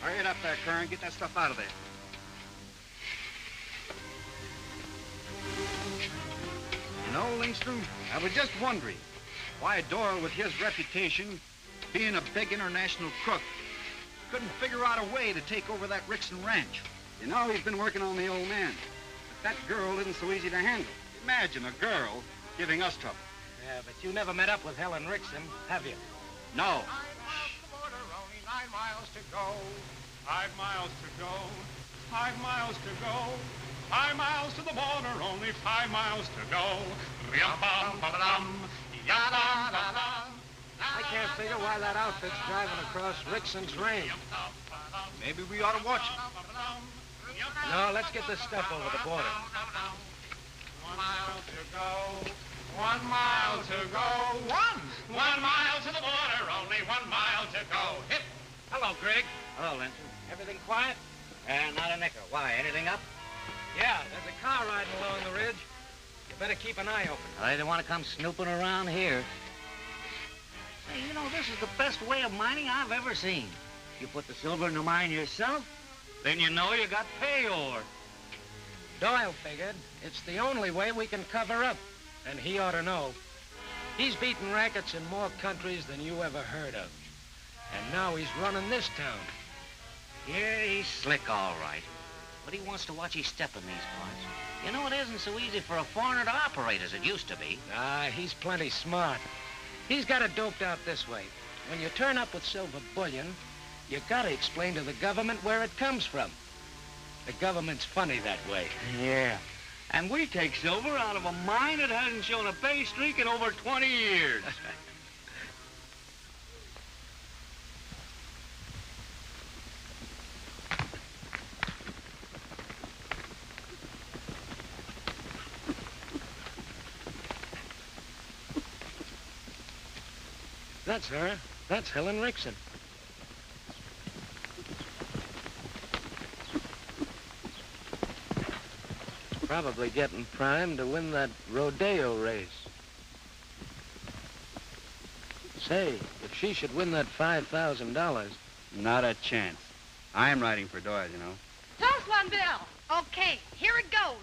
Hurry it up there, Kern. Get that stuff out of there. You know, Lindstrom, I was just wondering why Doyle, with his reputation, being a big international crook, couldn't figure out a way to take over that Rickson ranch. You know, he's been working on the old man. But that girl isn't so easy to handle. Imagine a girl giving us trouble. Yeah, but you never met up with Helen Rickson, have you? No. 9 miles to go. 5 miles to go. 5 miles to go. 5 miles to the border, only 5 miles to go. I can't figure why that outfit's driving across Rickson's range. Maybe we ought to watch it. No, let's get this stuff over the border. 1 mile to go. 1 mile to go. 1 mile to the border, only 1 mile to go. Hip. Hello, Greg. Hello, Linton. Everything quiet? Not a nickel. Why, anything up? Yeah, there's a car riding along the ridge. You better keep an eye open. They don't want to come snooping around here. Hey, you know, this is the best way of mining I've ever seen. You put the silver in the mine yourself, then you know you got payor. Doyle figured it's the only way we can cover up, and he ought to know. He's beaten rackets in more countries than you ever heard of. And now he's running this town. Yeah, he's slick, all right. But he wants to watch his step in these parts. You know, it isn't so easy for a foreigner to operate as it used to be. Ah, he's plenty smart. He's got it doped out this way. When you turn up with silver bullion, you gotta explain to the government where it comes from. The government's funny that way. Yeah. And we take silver out of a mine that hasn't shown a pay streak in over 20 years. That's her. That's Helen Rickson. Probably getting primed to win that rodeo race. Say, if she should win that $5,000... Not a chance. I'm riding for Doyle, you know. Toss one, Bill. Okay, here it goes.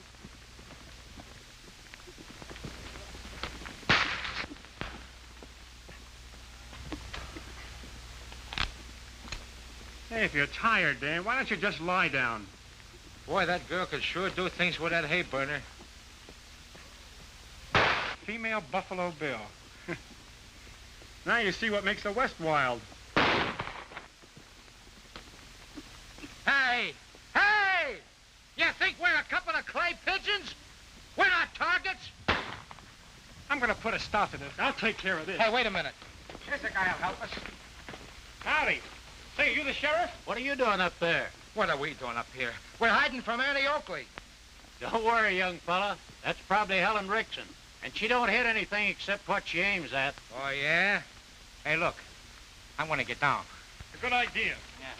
Hey, if you're tired, Dan, why don't you just lie down? Boy, that girl could sure do things with that hay burner. Female Buffalo Bill. Now you see what makes the West wild. Hey! Hey! You think we're a couple of clay pigeons? We're not targets? I'm gonna put a stop to this. I'll take care of this. Hey, wait a minute. Here's a guy who'll help us. Howdy. Say, you the sheriff? What are you doing up there? What are we doing up here? We're hiding from Annie Oakley. Don't worry, young fella. That's probably Helen Rickson. And she don't hit anything except what she aims at. Oh, yeah? Hey, look. I want to get down. A good idea. Yeah.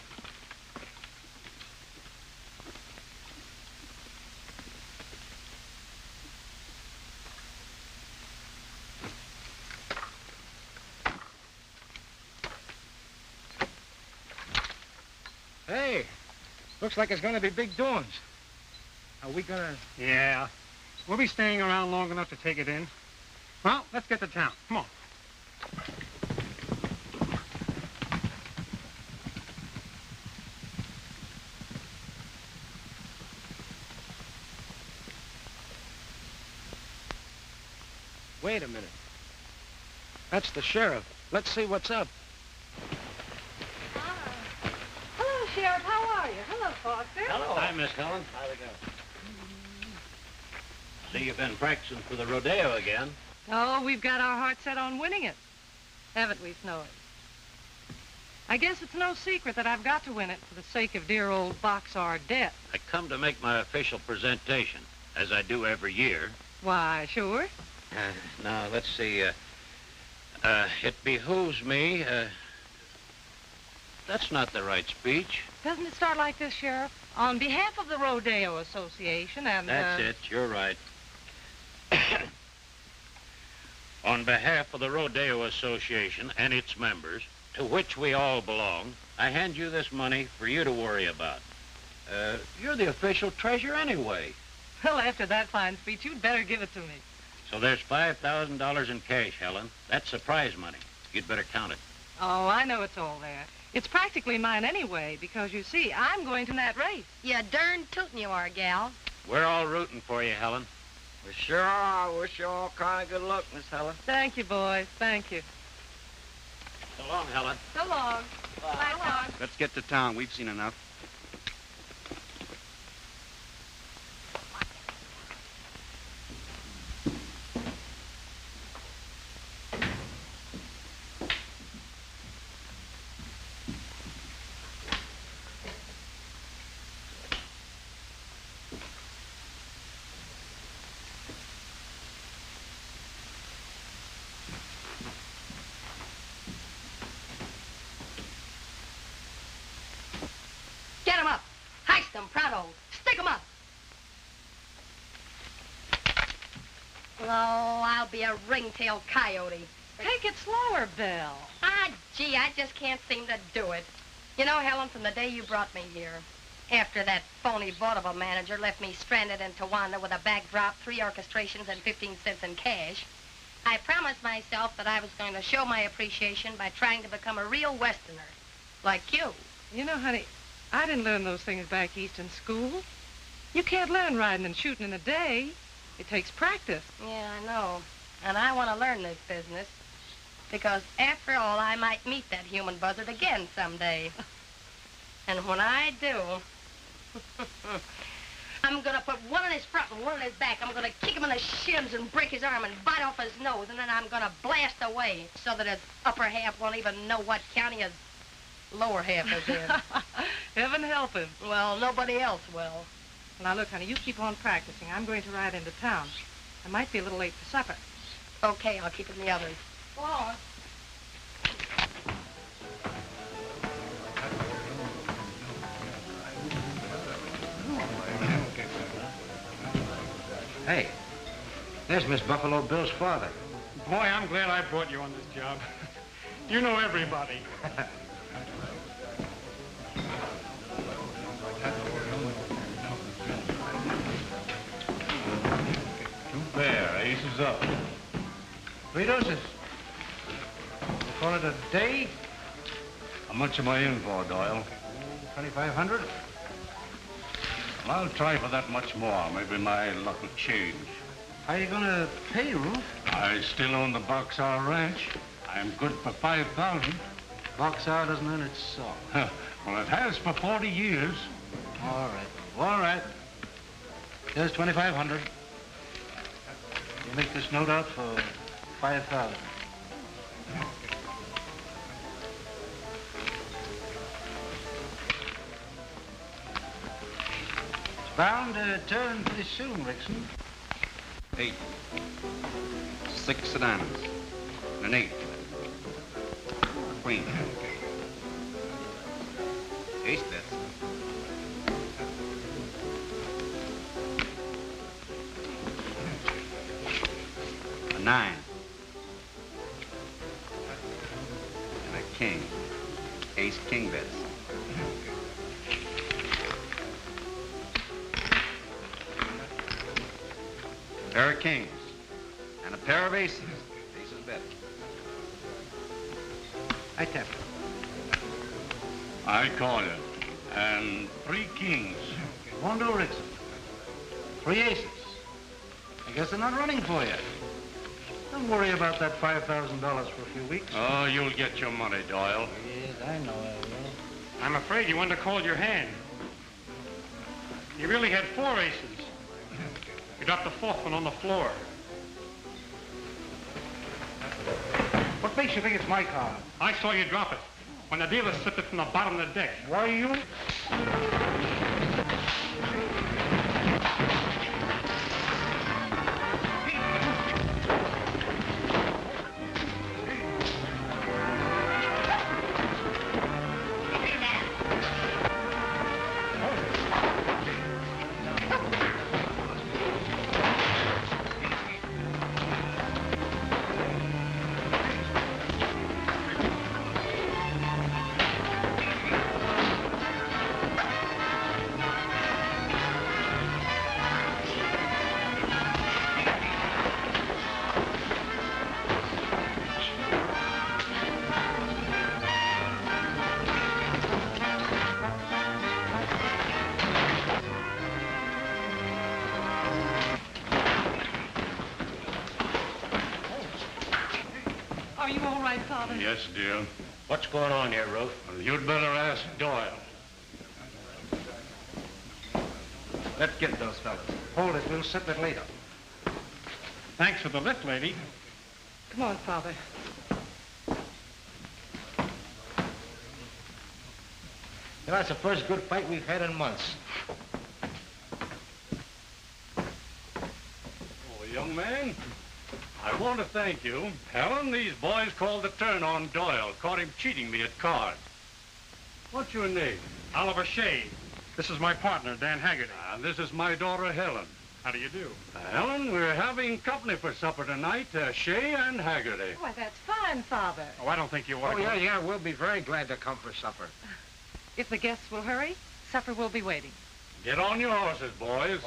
Hey, looks like it's going to be big doings. Are we going to... Yeah. We'll be staying around long enough to take it in. Well, let's get to town. Come on. Wait a minute. That's the sheriff. Let's see what's up. Hello, Sheriff. How are you? Hello, Foster. Hello. Hi, Miss Helen. How'd it go? See, you've been practicing for the rodeo again. Oh, we've got our heart set on winning it. Haven't we, Snowy? I guess it's no secret that I've got to win it for the sake of dear old Box Ardette. I come to make my official presentation, as I do every year. Why, sure. Now, let's see. It behooves me. That's not the right speech. Doesn't it start like this, Sheriff? On behalf of the Rodeo Association and... That's it. You're right. On behalf of the Rodeo Association and its members, to which we all belong, I hand you this money for you to worry about. You're the official treasurer anyway. Well, after that fine speech, you'd better give it to me. So there's $5,000 in cash, Helen. That's surprise money. You'd better count it. Oh, I know it's all there. It's practically mine anyway, because you see, I'm going to that race. You darn tootin' you are, gal. We're all rooting for you, Helen. We sure are. I wish you all kind of good luck, Miss Helen. Thank you, boys. Thank you. So long, Helen. So long. Bye. So long. Let's get to town. We've seen enough. Get 'em up. Heist them, pronto. Stick 'em up. Oh, I'll be a ring-tailed coyote. Take it slower, Belle. Ah, gee, I just can't seem to do it. You know, Helen, from the day you brought me here, after that phony vaudeville manager left me stranded in Towanda with a backdrop, 3 orchestrations, and 15 cents in cash, I promised myself that I was going to show my appreciation by trying to become a real Westerner, like you. You know, honey, I didn't learn those things back east in school. You can't learn riding and shooting in a day. It takes practice. Yeah, I know. And I want to learn this business. Because after all, I might meet that human buzzard again someday. And when I do, I'm going to put one in his front and one in his back. I'm going to kick him in the shins and break his arm and bite off his nose. And then I'm going to blast away so that his upper half won't even know what county his lower half is in. Heaven help him. Well, nobody else will. Now, look, honey, you keep on practicing. I'm going to ride into town. I might be a little late for supper. Okay, I'll keep it in the others. Go on. Hey, there's Miss Buffalo Bill's father. Boy, I'm glad I brought you on this job. You know everybody. There, ace is up. 3 doses. You call it a day? How much am I in for, Doyle? 2,500. Well, I'll try for that much more. Maybe my luck will change. How are you gonna pay, Rufe? I still own the Boxar Ranch. I'm good for 5,000. Boxar doesn't earn its salt. Well, it has for 40 years. All right. Here's 2,500. You make this note out for 5,000. It's bound to turn pretty soon, Rickson. 8. 6 of diamonds. An 8. Queen. Ace bets. A 9. And a king. Ace king bets. A pair of kings. And a pair of aces. Aces bet. I tap. I call it. And 3 kings. Won't do, Rickson. 3 aces. I guess they're not running for you. Don't worry about that $5,000 for a few weeks. Oh, you'll get your money, Doyle. Yes, I know I will. I'm afraid you undercalled your hand. You really had 4 aces. You dropped the 4th one on the floor. What makes you think it's my card? I saw you drop it when the dealer slipped it from the bottom of the deck. Why, you? night, Father. Yes, dear. What's going on here, Rufe? Well, you'd better ask Doyle. Let's get those fellas. Hold it. We'll settle it later. Thanks for the lift, lady. Come on, Father. You know, that's the first good fight we've had in months. Oh, young man, I want to thank you. Helen, these boys called the turn on Doyle. Caught him cheating me at cards. What's your name? Oliver Shea. This is my partner, Dan Haggerty. This is my daughter, Helen. How do you do? Helen, we're having company for supper tonight, Shea and Haggerty. Why, that's fine, Father. Oh, I don't think you want Oh, to yeah, we'll be very glad to come for supper. If the guests will hurry, supper will be waiting. Get on your horses, boys.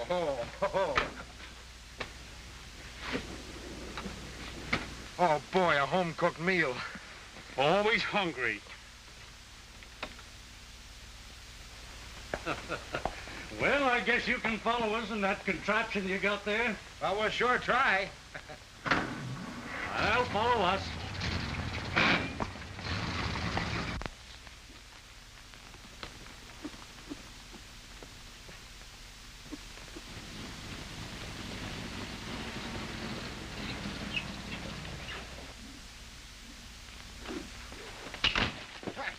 Oh, boy, a home-cooked meal. Always hungry. Well, I guess you can follow us in that contraption you got there. Well, we'll sure try. Well, follow us.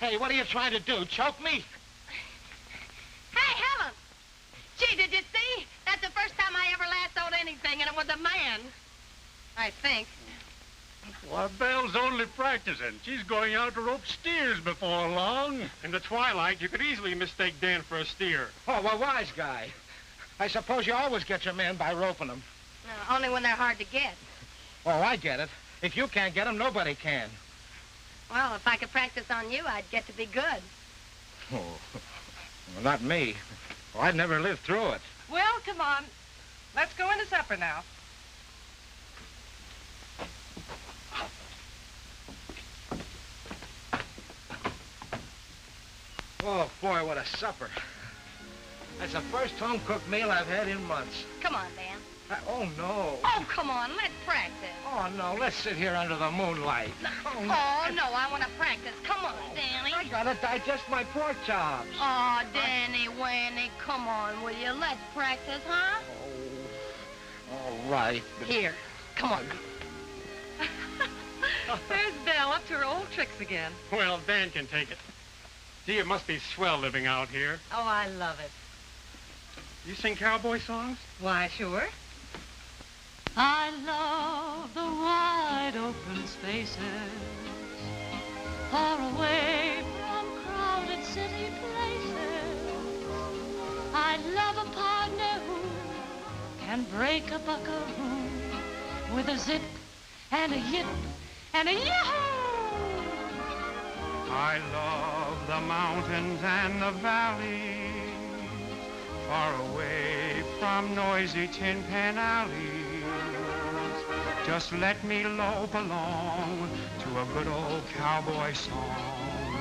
Hey, what are you trying to do? Choke me? Hey, Helen! Gee, did you see? That's the first time I ever lassoed anything, and it was a man. I think. Well, Belle's only practicing. She's going out to rope steers before long. In the twilight, you could easily mistake Dan for a steer. Oh, well, wise guy. I suppose you always get your men by roping them. No, only when they're hard to get. Oh, I get it. If you can't get them, nobody can. Well, if I could practice on you, I'd get to be good. Oh, well, not me. Oh, I'd never live through it. Well, come on. Let's go into supper now. Oh, boy, what a supper. That's the first home-cooked meal I've had in months. Come on, Dan. Oh, no. Oh, come on, let's practice. Oh, no, let's sit here under the moonlight. Oh, no, I want to practice. Come on, Danny. I gotta digest my pork chops. Oh, Danny, Wanny, come on, will you? Let's practice, huh? Oh, all right. But... Here, come on. There's Belle up to her old tricks again. Well, Dan can take it. Gee, it must be swell living out here. Oh, I love it. You sing cowboy songs? Why, sure. I love the wide open spaces, far away from crowded city places. I love a partner who can break a buckaroo with a zip and a yip and a yahoo! I love the mountains and the valleys, far away from noisy tin pan alleys. Just let me lope along to a good old cowboy song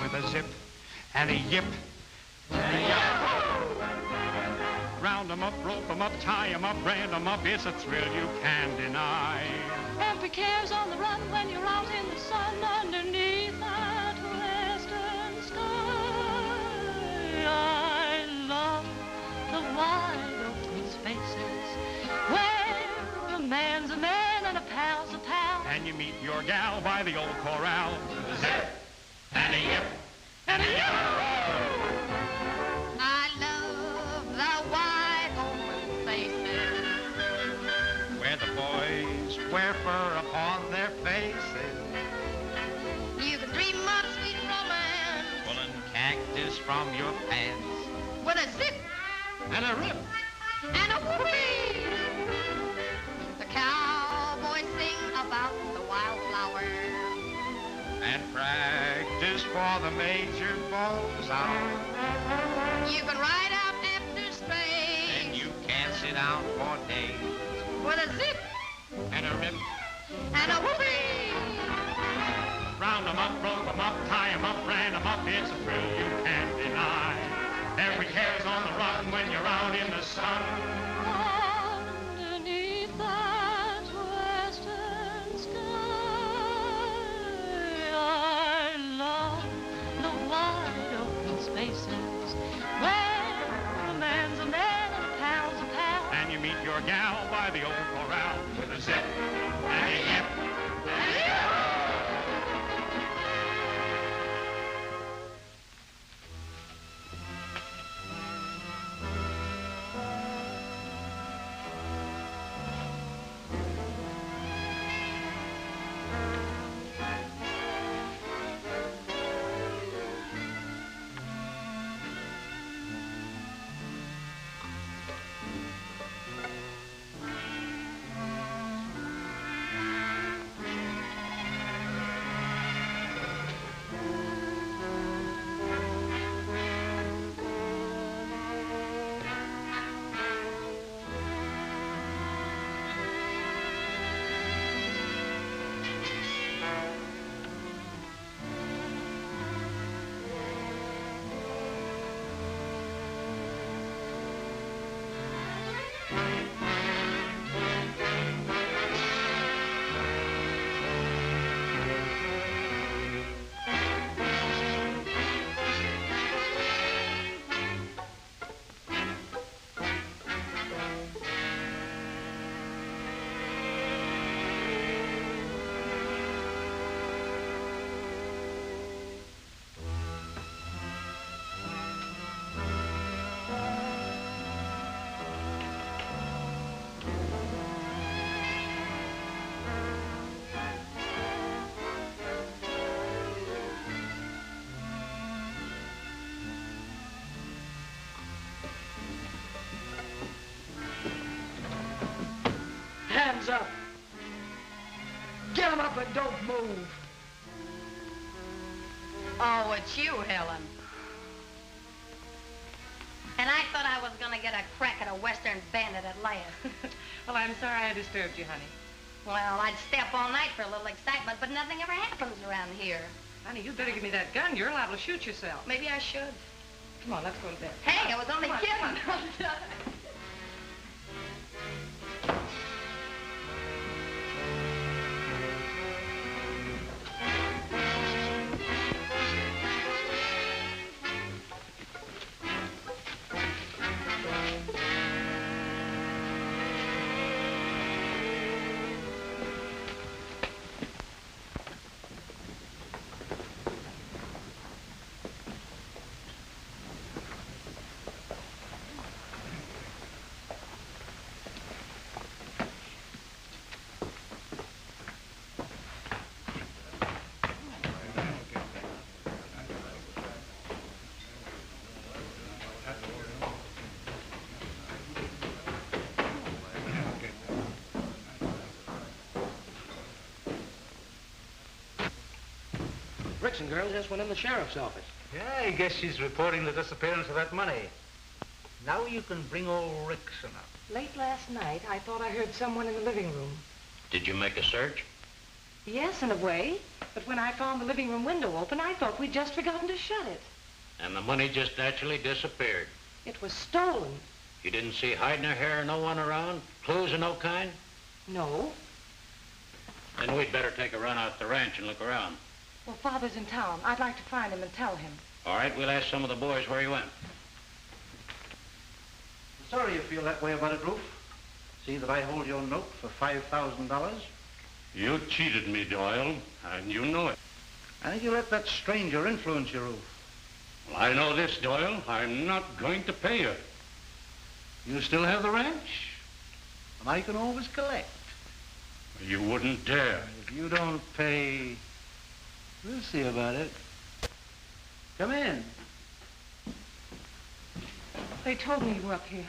with a zip and a yip and a yahoo! Round 'em up, rope 'em up, tie 'em up, brand 'em up, it's a thrill you can't deny. Every care's on the run when you're out in the sun underneath that western sky. I love the wide open spaces where a man's a man and a pal's a pal. And you meet your gal by the old corral. Zip and a yip and a yahoo! I love the wide open spaces Where the boys wear fur upon their faces, you can dream of sweet romance pulling cactus from your pants, with a zip and a rip. and a whoopee. The cowboys sing about the wildflower. And practice for the major bows out. You can ride out after strays And you can't sit down for days. with a zip And a rip. and a whoopee. Round 'em up, rope 'em up, tie 'em up, brand 'em up, it's a thrill you can't deny. Every care's on the run when you're out in the sun. Underneath that western sky, meet your gal by the old corral with a zip and a yip and a yip. Hands up. Get him up and don't move. Oh, it's you, Helen. And I thought I was gonna get a crack at a Western bandit at last. Well, I'm sorry I disturbed you, honey. Well, I'd stay up all night for a little excitement, but nothing ever happens around here. Honey, you better give me that gun. You're liable to shoot yourself. Maybe I should. Come on, let's go to bed. Hey, I was only Come on, kidding. come on. Rickson girl just went in the sheriff's office. Yeah, I guess she's reporting the disappearance of that money. Now you can bring old Rickson up. Late last night, I thought I heard someone in the living room. Did you make a search? Yes, in a way. But when I found the living room window open, I thought we'd just forgotten to shut it. And the money just naturally disappeared. It was stolen. You didn't see hide nor hair, no one around? Clues of no kind? No. Then we'd better take a run out the ranch and look around. Well, Father's in town. I'd like to find him and tell him. All right, we'll ask some of the boys where he went. I'm sorry you feel that way about it, Rufe. See that I hold your note for $5,000? You cheated me, Doyle, and you know it. I think you let that stranger influence you, Rufe. Well, I know this, Doyle. I'm not going to pay you. You still have the ranch, and I can always collect. You wouldn't dare. If you don't pay, we'll see about it. Come in. They told me you were up here.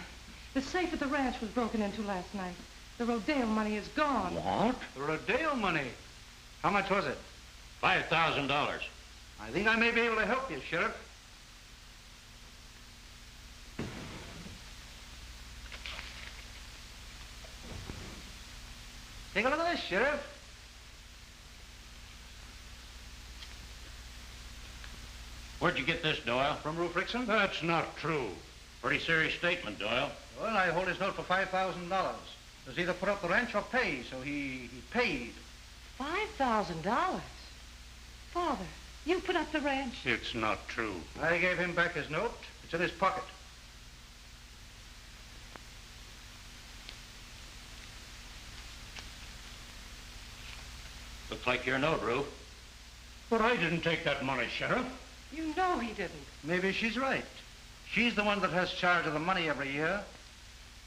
The safe at the ranch was broken into last night. The Rodeo money is gone. What? The Rodeo money. How much was it? $5,000. I think I may be able to help you, Sheriff. Take a look at this, Sheriff. Where'd you get this, Doyle? From Rufe Rickson? That's not true. Pretty serious statement, Doyle. Well, I hold his note for $5,000. It was either put up the ranch or pay, so he paid. $5,000? Father, you put up the ranch? It's not true. I gave him back his note. It's in his pocket. Looks like your note, Rufe. But I didn't take that money, Sheriff. You know he didn't. Maybe she's right. She's the one that has charge of the money every year.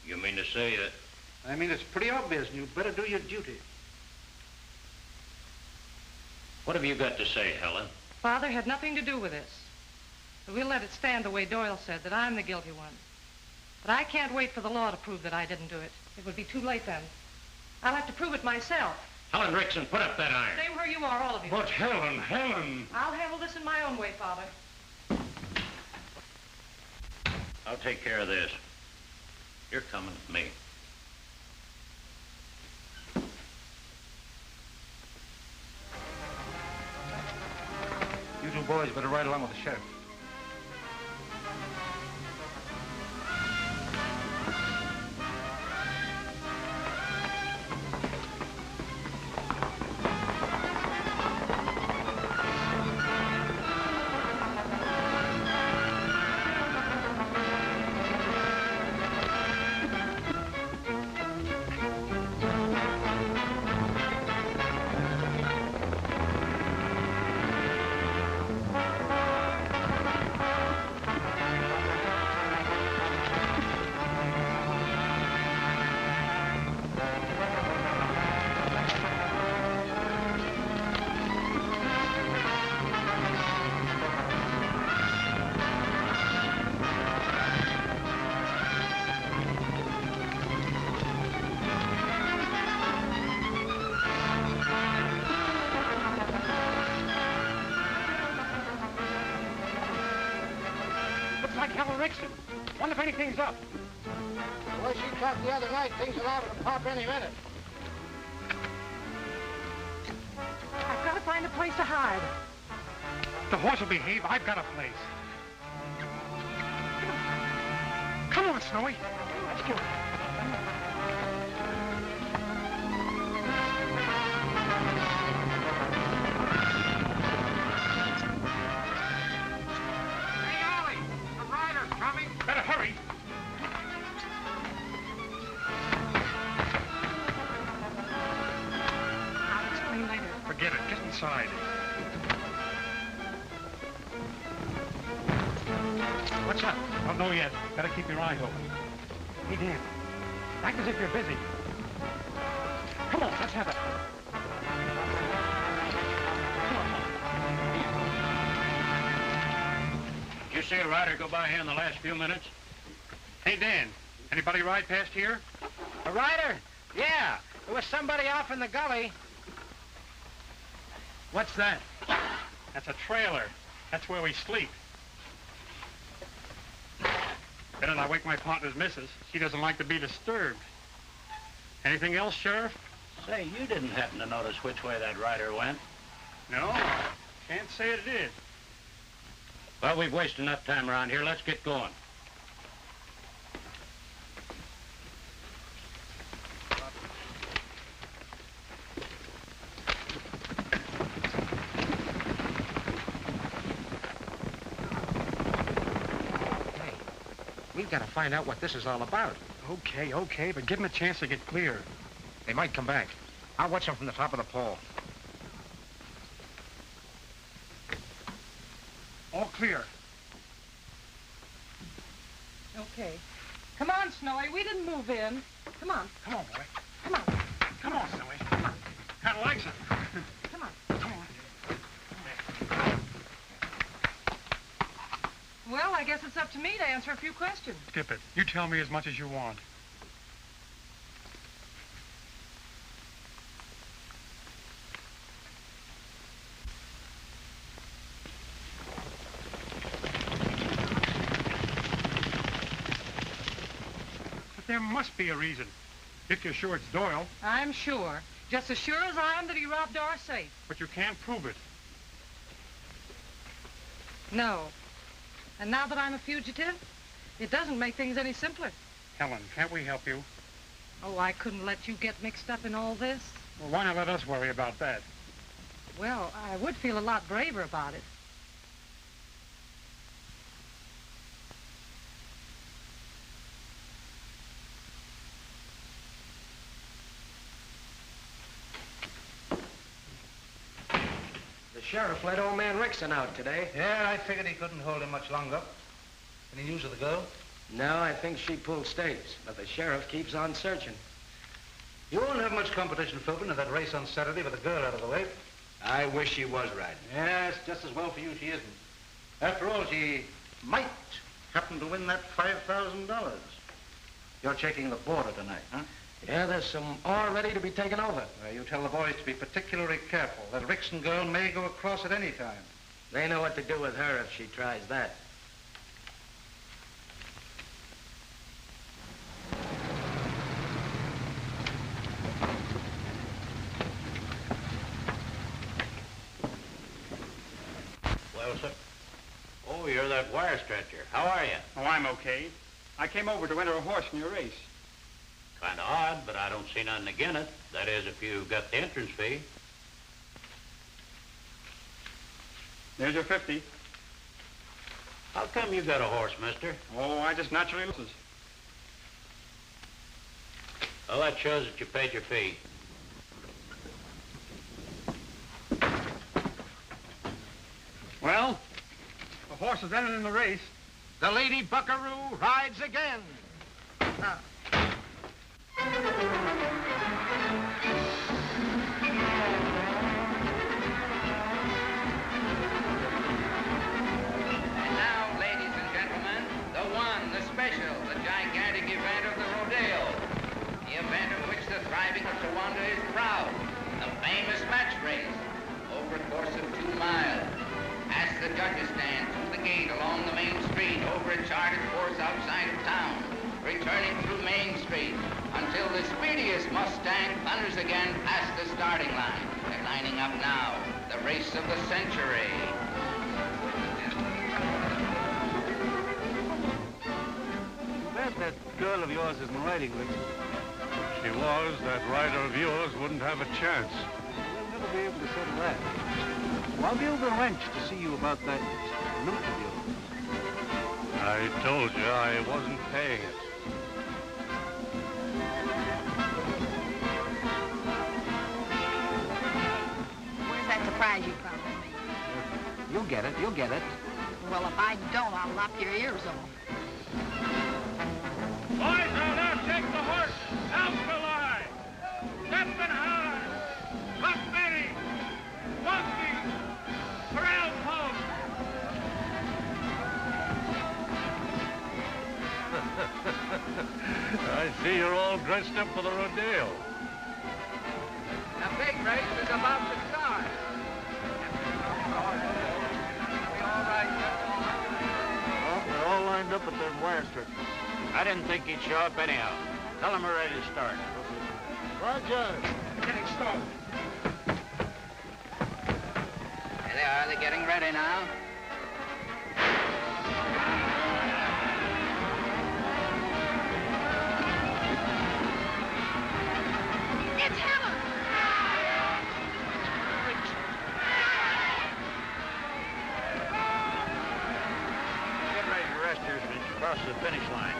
You mean to say that... I mean, it's pretty obvious, and you better do your duty. What have you got to say, Helen? Father had nothing to do with this. But we'll let it stand the way Doyle said, that I'm the guilty one. But I can't wait for the law to prove that I didn't do it. It would be too late then. I'll have to prove it myself. Helen Rickson, put up that iron. Stay where you are, all of you. But Helen... I'll handle this in my own way, Father. I'll take care of this. You're coming with me. You two boys better ride along with the sheriff. Helen Rickson. Wonder if anything's up. The way she talked the other night, things are liable to pop any minute. I've got to find a place to hide. The horse will behave. I've got a place. Come on, Snowy. Let's go. Better hurry. I'll explain later. Forget it. Get inside. What's up? Don't know yet. Better keep your eyes open. Hey, Dan. Act as if you're busy. Come on, let's have it. Did you see a rider go by here in the last few minutes? Hey, Dan. Anybody ride past here? A rider? Yeah. There was somebody off in the gully. What's that? That's a trailer. That's where we sleep. Better not wake my partner's missus. She doesn't like to be disturbed. Anything else, Sheriff? Say, you didn't happen to notice which way that rider went? No. Can't say it did. Well, we've wasted enough time around here. Let's get going. Hey, we've got to find out what this is all about. Okay, but give them a chance to get clear. They might come back. I'll watch them from the top of the pole. All clear. Okay. Come on, Snowy. We didn't move in. Come on. Come on, boy. Come on. Come on, Snowy. Come on. Kind of likes it. Come on. Come on. Well, I guess it's up to me to answer a few questions. Skip it. You tell me as much as you want. But there must be a reason. If you're sure it's Doyle. I'm sure. Just as sure as I am that he robbed our safe. But you can't prove it. No. And now that I'm a fugitive, it doesn't make things any simpler. Helen, can't we help you? Oh, I couldn't let you get mixed up in all this. Well, why not let us worry about that? Well, I would feel a lot braver about it. sheriff let old man Rickson out today. Yeah, I figured he couldn't hold him much longer. Any news of the girl? No, I think she pulled stakes, but the sheriff keeps on searching. You won't have much competition, Philbin, in that race on Saturday with the girl out of the way. I wish she was riding. Yes, just as well for you she isn't. After all, she might happen to win that $5,000. You're checking the border tonight, huh? Yeah, there's some ore ready to be taken over. Well, you tell the boys to be particularly careful. That Rickson girl may go across at any time. They know what to do with her if she tries that. Well, sir. Oh, you're that wire stretcher. How are you? Oh, I'm okay. I came over to enter a horse in your race. Kind of odd, but I don't see nothing against it. That is, if you got the entrance fee. There's your 50. How come you got a horse, mister? Oh, I just naturally loses. Well, that shows that you paid your fee. Well, the horse is entered in the race. The Lady Buckaroo rides again. The special, the gigantic event of the rodeo. The event of which the thriving of Towanda is proud. The famous match race, over a course of 2 miles. Past the judges' stand, through the gate, along the main street, over a chartered course outside of town. Returning through Main Street, until the speediest Mustang thunders again past the starting line. They're lining up now, the race of the century. That girl of yours isn't riding, Rickson. If she was, that rider of yours wouldn't have a chance. We'll never be able to settle that. Well, I'll be over the ranch to see you about that loot of yours. I told you I wasn't paying it. Where's that surprise you promised me? You'll get it. You'll get it. Well, if I don't, I'll lop your ears off. Boys, now now take the horse. Out the line. Stepping high. Buck Betty. Monkey. Corral post. I see you're all dressed up for the rodeo. The big race is about to start. Well, they're all lined up at that wire strip. I didn't think he'd show up anyhow. Tell him we're ready to start. Roger. Getting started. There they are. They're getting ready now. It's Helen! Get ready to rest here as we cross the finish line.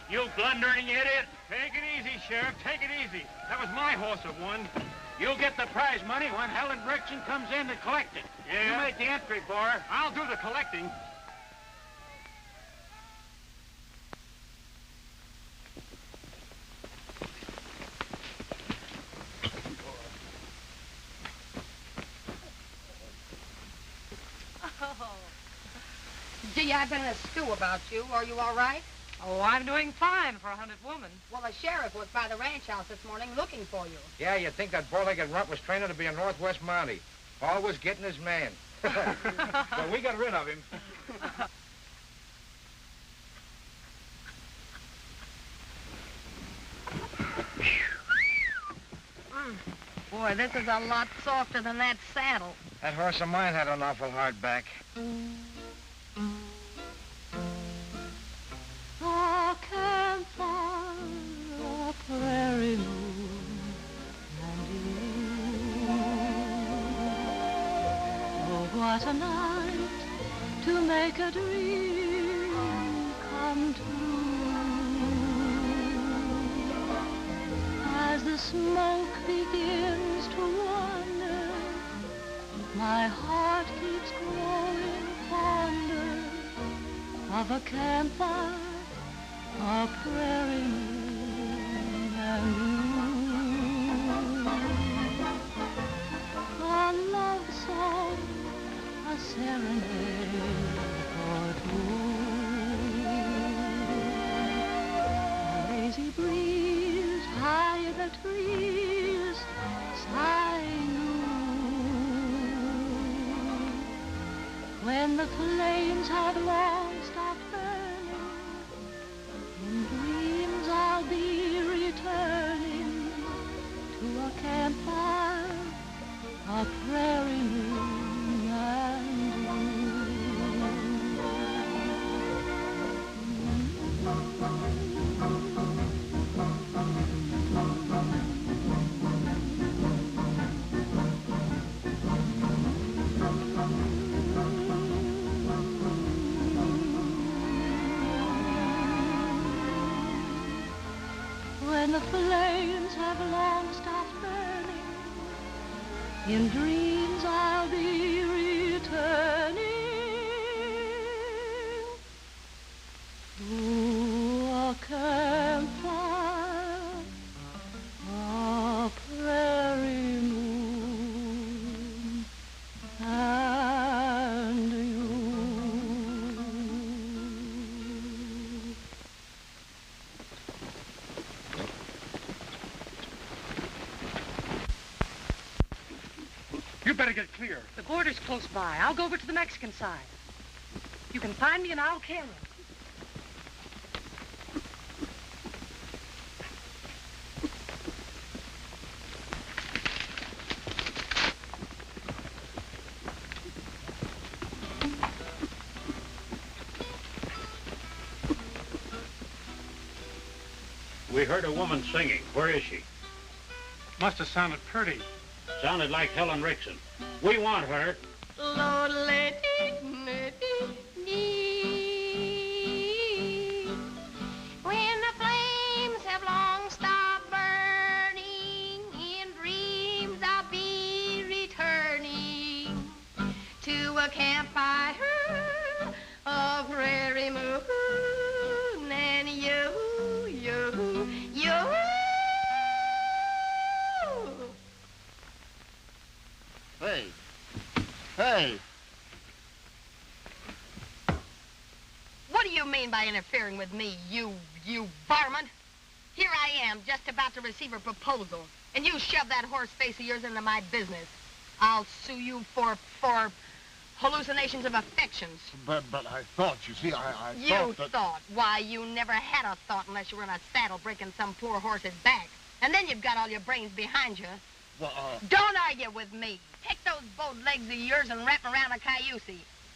You blundering idiot! Take it easy, Sheriff. Take it easy. That was my horse that won. You'll get the prize money when Helen Rickson comes in to collect it. Yeah? You make the entry for her. I'll do the collecting. Oh. Gee, I've been in a stew about you. Are you all right? Oh, I'm doing fine for a hunted woman. Well, the sheriff was by the ranch house this morning looking for you. Yeah, you'd think that bow-legged runt was training to be a Northwest Mountie. Always getting his man. Well, we got rid of him. Boy, this is a lot softer than that saddle. That horse of mine had an awful hard back. A campfire, a prairie moon, and you. Oh, what a night to make a dream come true. As the smoke begins to wander, my heart keeps growing fonder of a campfire, a prairie moon, and you. A love song, a serenade or two. A lazy breeze high in the trees, sighing you. When the flames have long stopped burning, in dreams I'll be returning to a campfire, a prairie moon, and when the flames have long stopped burning, in dreams I'll be returning to a campfire, a prairie moon, and you. You better get clear. The border's close by. I'll go over to the Mexican side. You can find me and I'll camera. We heard a woman singing. Where is she? Must have sounded pretty. Sounded like Helen Rickson. We want her. Lord, lady, when the flames have long stopped burning, in dreams I'll be returning to a campfire, a prairie moon, and you. Shea. What do you mean by interfering with me, you varmint? Here I am, just about to receive a proposal, and you shove that horse face of yours into my business. I'll sue you for hallucinations of affections. But I thought, you see, I You thought that... thought? Why, you never had a thought unless you were in a saddle breaking some poor horse's back. And then you've got all your brains behind you. Well, Don't argue with me. Take those bowed legs of yours and wrap 'em around a cayuse.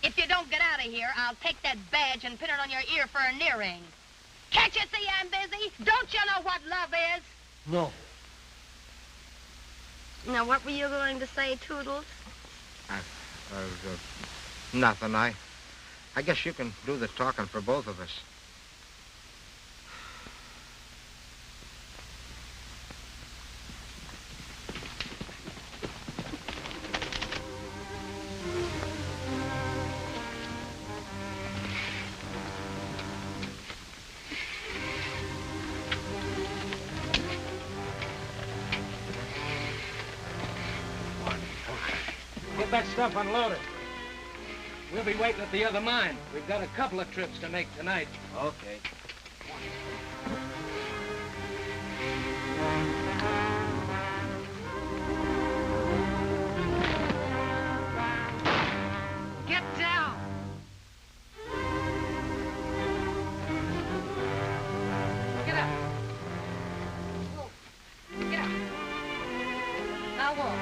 If you don't get out of here, I'll take that badge and pin it on your ear for an earring. Can't you see I'm busy? Don't you know what love is? No. Now, what were you going to say, Toodles? Nothing. I guess you can do the talking for both of us. Get that stuff unloaded. We'll be waiting at the other mine. We've got a couple of trips to make tonight. Okay. Get down. Get up. Get up. Now walk.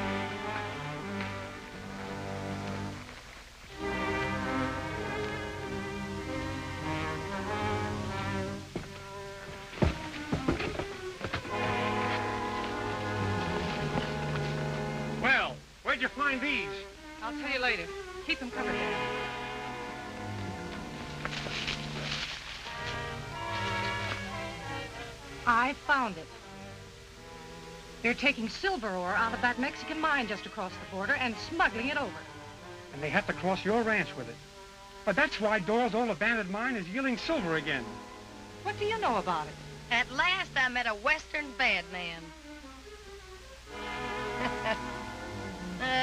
Well, where'd you find these? I'll tell you later. Keep them covered here. I found it. They're taking silver ore out of that Mexican mine just across the border and smuggling it over. And they have to cross your ranch with it. But that's why Doyle's old abandoned mine is yielding silver again. What do you know about it? At last I met a Western bad man.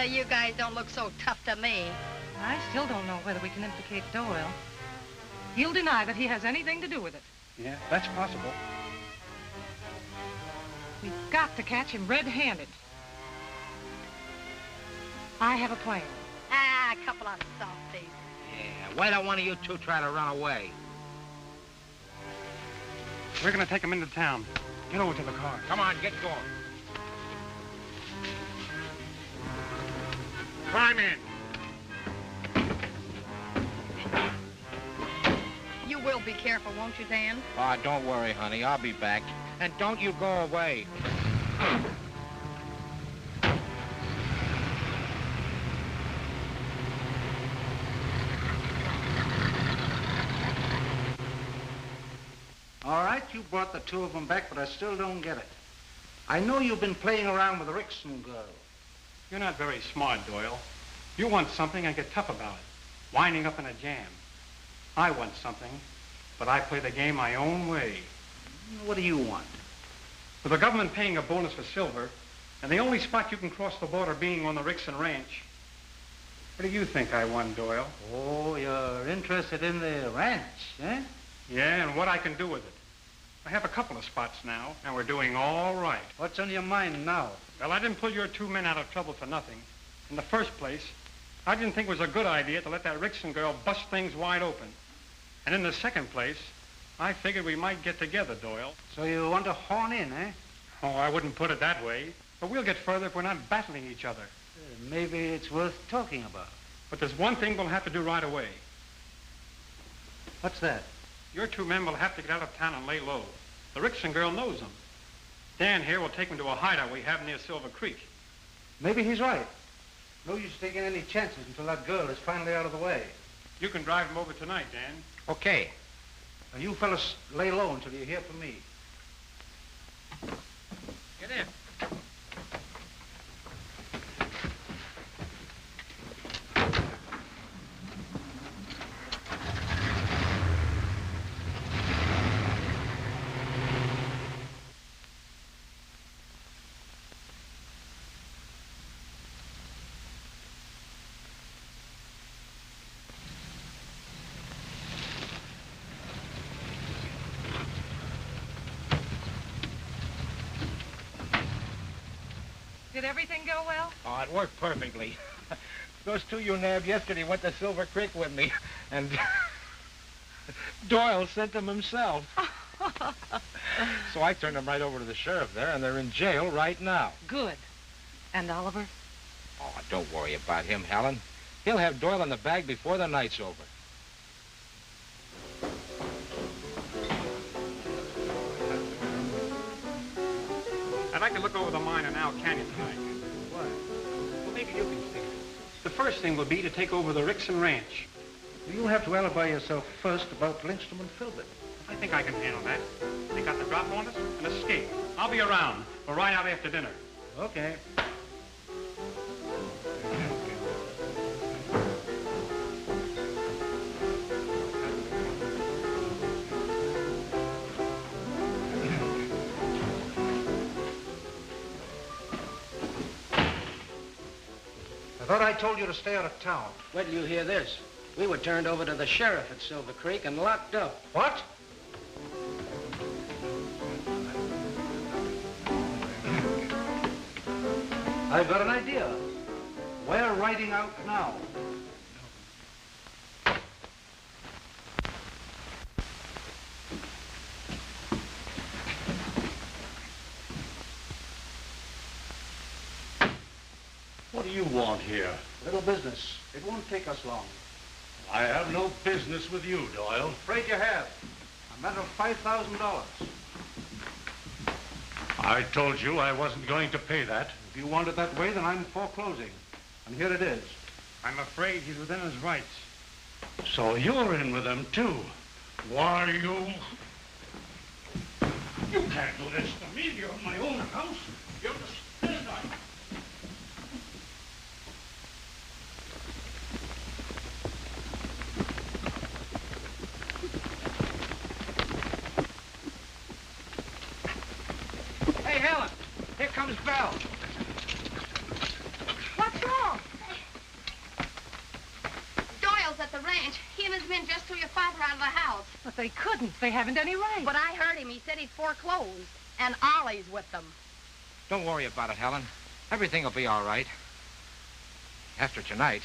You guys don't look so tough to me. I still don't know whether we can implicate Doyle. He'll deny that he has anything to do with it. Yeah, that's possible. We've got to catch him red-handed. I have a plan. A couple of softies. Yeah, why don't one of you two try to run away? We're gonna take him into town. Get over to the car. Come on, get going. Climb in. You will be careful, won't you, Dan? Oh, don't worry, honey. I'll be back. And don't you go away. All right, you brought the two of them back, but I still don't get it. I know you've been playing around with the Rickson girl. You're not very smart, Doyle. You want something and get tough about it, winding up in a jam. I want something, but I play the game my own way. What do you want? With the government paying a bonus for silver, and the only spot you can cross the border being on the Rickson ranch, what do you think I want, Doyle? Oh, you're interested in the ranch, eh? Yeah, and what I can do with it. I have a couple of spots now, and we're doing all right. What's on your mind now? Well, I didn't pull your two men out of trouble for nothing. In the first place, I didn't think it was a good idea to let that Rickson girl bust things wide open. And in the second place, I figured we might get together, Doyle. So you want to horn in, eh? Oh, I wouldn't put it that way. But we'll get further if we're not battling each other. Maybe it's worth talking about. But there's one thing we'll have to do right away. What's that? Your two men will have to get out of town and lay low. The Rickson girl knows them. Dan here will take them to a hideout we have near Silver Creek. Maybe he's right. No use taking any chances until that girl is finally out of the way. You can drive them over tonight, Dan. Okay. Now, you fellas lay low until you hear from me. Get in. Did everything go well? Oh, it worked perfectly. Those two you nabbed yesterday went to Silver Creek with me, and Doyle sent them himself. So I turned them right over to the sheriff there, and they're in jail right now. Good. And Oliver? Oh, don't worry about him, Helen. He'll have Doyle in the bag before the night's over. I'd like to look over the mine in Al Canyon tonight. What? Well, maybe you can see it. The first thing will be to take over the Rickson Ranch. You'll have to alibi yourself first about Lindstrom and Filbert. I think I can handle that. They got the drop on us and escape. I'll be around. We'll ride out after dinner. Okay. I thought I told you to stay out of town. Wait till you hear this. We were turned over to the sheriff at Silver Creek and locked up. What? I've got an idea. We're riding out now. What do you want here? Little business. It won't take us long. I have no business with you, Doyle. Afraid you have. A matter of $5,000. I told you I wasn't going to pay that. If you want it that way, then I'm foreclosing. And here it is. I'm afraid he's within his rights. So you're in with them, too. Why, you... You can't do this to me. You're in my own house. You understand? Hey, Helen, here comes Belle. What's wrong? Doyle's at the ranch. He and his men just threw your father out of the house. But they couldn't. They haven't any right. But I heard him. He said he'd foreclosed. And Ollie's with them. Don't worry about it, Helen. Everything will be all right. After tonight.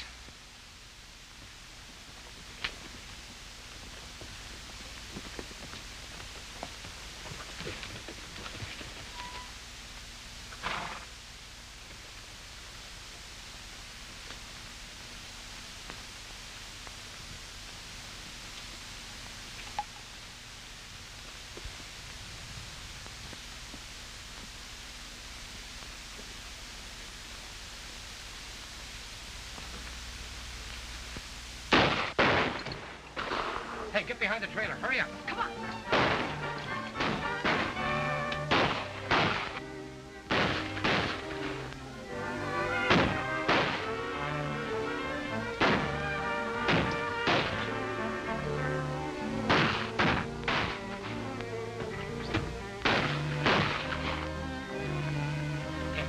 Hey, get behind the trailer. Hurry up. Come on.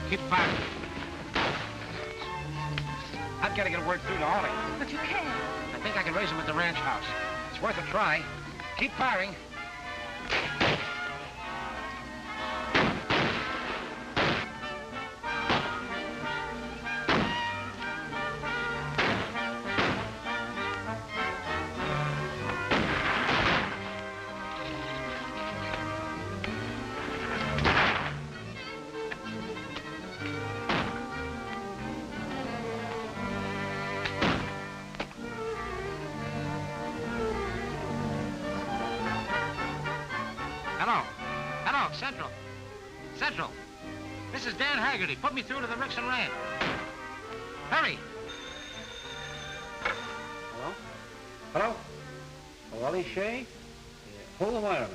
Keep firing. I've got to get a word through to Ollie. But you can't. I think I can raise him at the ranch house. It's worth a try. Keep firing. Hello, Central. Central. This is Dan Haggerty. Put me through to the Rickson Ranch. Hurry. Hello? Hello? Oh, Oliver Shea? Yeah. Hold the wire.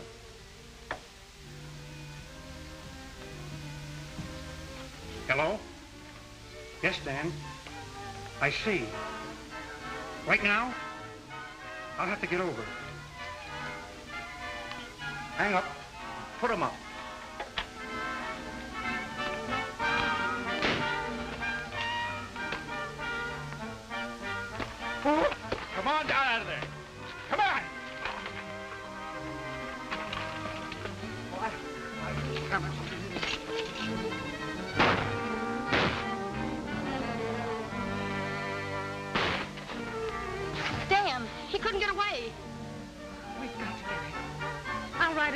Hello? Yes, Dan. I see. Right now? I'll have to get over. Hang up. Put him up. Come on down out of there. Come on.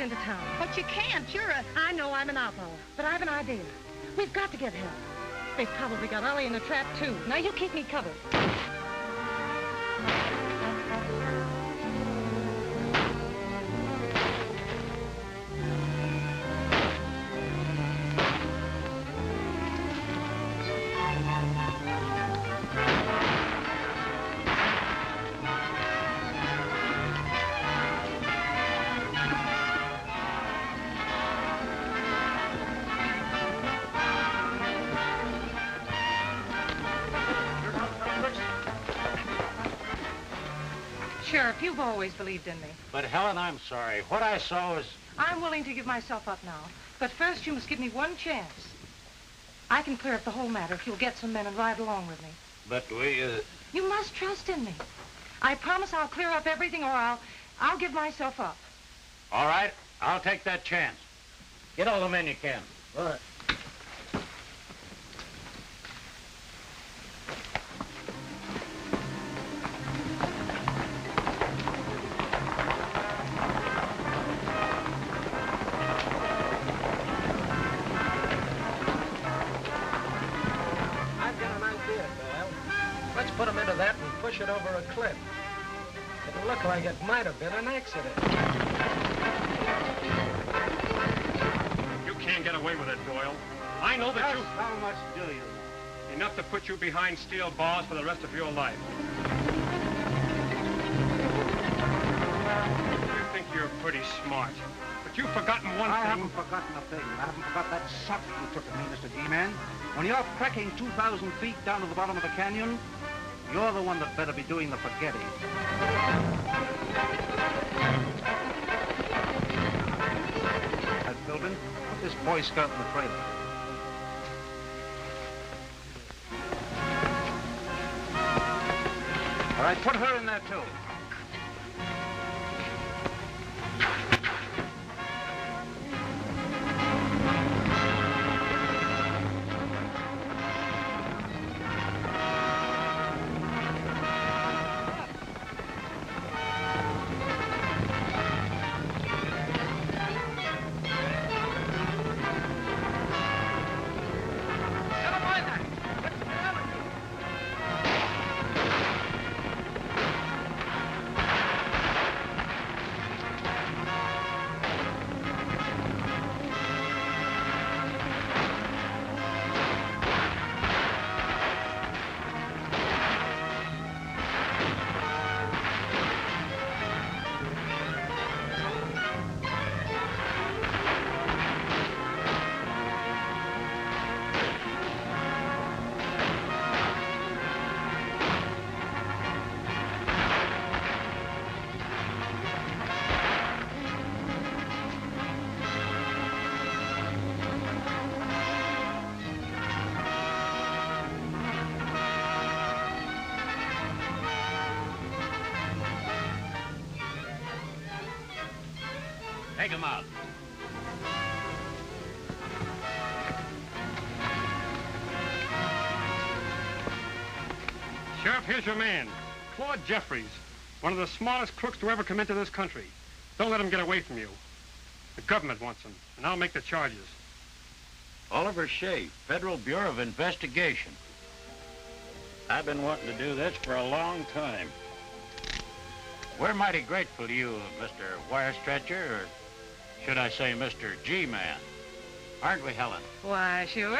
into town. But you can't. I know I'm an outlaw, but I have an idea. We've got to get help. They've probably got Ollie in a trap, too. Now, you keep me covered. Sheriff, you've always believed in me. But, Helen, I'm sorry. What I saw was... I'm willing to give myself up now. But first, you must give me one chance. I can clear up the whole matter if you'll get some men and ride along with me. But You must trust in me. I promise I'll clear up everything, or I'll give myself up. All right. I'll take that chance. Get all the men you can. All right. Let's put him into that and push it over a cliff. It'll look like it might have been an accident. You can't get away with it, Doyle. I know that you... How much do you know? Enough to put you behind steel bars for the rest of your life. You think you're pretty smart, but you've forgotten one thing. I haven't forgotten a thing. I haven't forgot that shot you took at me, Mr. G-Man. When you're cracking 2,000 feet down to the bottom of the canyon, you're the one that better be doing the forgetting. Philbin, put this Boy Scout in the trailer. All right, put her in there, too. Take him out. Sheriff, here's your man, Claude Jeffries, one of the smartest crooks to ever come into this country. Don't let him get away from you. The government wants him, and I'll make the charges. Oliver Shea, Federal Bureau of Investigation. I've been wanting to do this for a long time. We're mighty grateful to you, Mr. Wire Stretcher, or should I say Mr. G-Man? Aren't we, Helen? Why, sure.